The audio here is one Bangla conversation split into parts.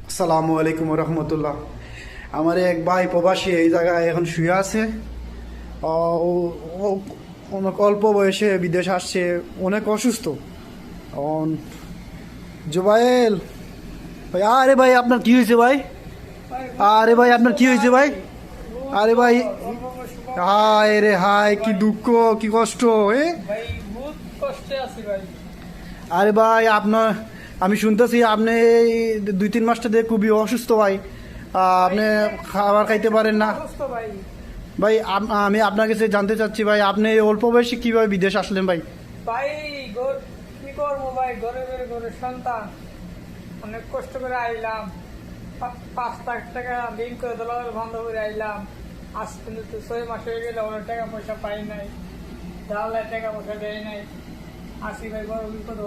আসসালামু আলাইকুম রহমতুল্লাহ। আমার এক ভাই প্রবাসী এই জায়গায় এখন শুয়ে আছে। ও ও- ও- অনেক অল্প বয়সে বিদেশ আসছে, অনেক অসুস্থ। অন- জুবাইল ভাই, আরে ভাই আপনার কি হয়েছে ভাই? আরে ভাই আপনার কি হয়েছে ভাই? আরে ভাই, হায় রে হায়, কি দুঃখ, কি কষ্ট এ। ভাই বহুত কষ্টে আছি ভাই। আরে ভাই আপনার, আমি শুনতেছি আপনি এই 2-3 মাসটা দিয়ে খুবই অসুস্থ ভাই। আপনি খাবার খাইতে পারেন না অসুস্থ ভাই। ভাই। আমি আপনার কাছে জানতে চাচ্ছি ভাই, আপনি এই অল্প বয়সে কিভাবে বিদেশ আসলেন ভাই? ভাই কি করবো ভাই, ঘরে বের ঘরে সন্তান, অনেক কষ্ট করে আইলাম। 5 লাখ টাকা ঋণ করে দলাল বন্ধ করে আইলাম। আজ কিন্তু 6 মাস হয়ে গেলে অনেক টাকা পয়সা পাই নাই, দালালের টাকা পয়সা দেয় নাই। আসি ভাই বড় বিপদ,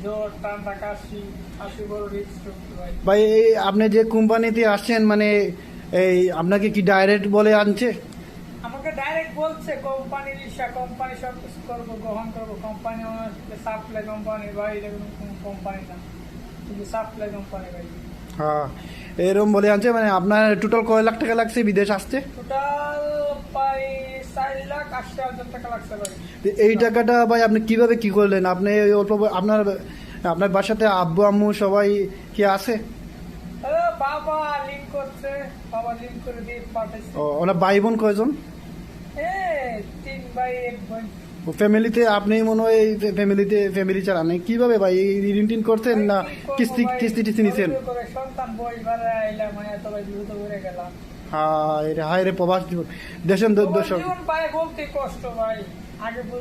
জ্বর টানটা কাশি, আসি বড় রিস্ক ভাই। ভাই এই আপনি যে কোম্পানিতে আসছেন, মানে এই আপনাকে কি ডাইরেক্ট বলে আনছে? আমাকে ডাইরেক্ট বলছে কোম্পানি রিক্সা, কোম্পানি সব কিছু করবো, গ্রহণ করবো। কোম্পানি সাপ্লাই কোম্পানি ভাই, এটা কোনো কোম্পানি না, কিন্তু সাপ্লাই কোম্পানি ভাই। হ্যাঁ, এরকম বলে আনছে। মানে আপনার টোটাল কয় লাখ টাকা লাগছে বিদেশ আসতে? টোটাল প্রায় 4,80,000 টাকা লাগছে ভাই। তো এই টাকাটা ভাই আপনি কিভাবে কি করলেন? আপনি এই আপনার আপনার বাসাতে আব্বু আম্মু সবাই কি আছে? বাবা লিঙ্ক করছে, বাবা লিঙ্ক করে দিয়ে পাঠাইছে। ওনার ভাই বোন কয়জন? 3 ভাই 1 বোন। ফ্যামিলিতে আপনি মনে হয় ফ্যামিলি চালান কিভাবে ভাই? এই ঋণ টিন করছেন না ভাই, কি করবো কিস্তি ভাই, কিস্তি টিস্তি নিছেন? গরিবের ঘরে সন্তান বই ভাড়া আইলাম, এত ভাই দ্রুত ঘুরে গেলাম। হায় রে হায় রে, প্রবাস জীবন। দেশেন দর্শক, জীবন ভাই বলতে কষ্ট ভাই, আগে বলতে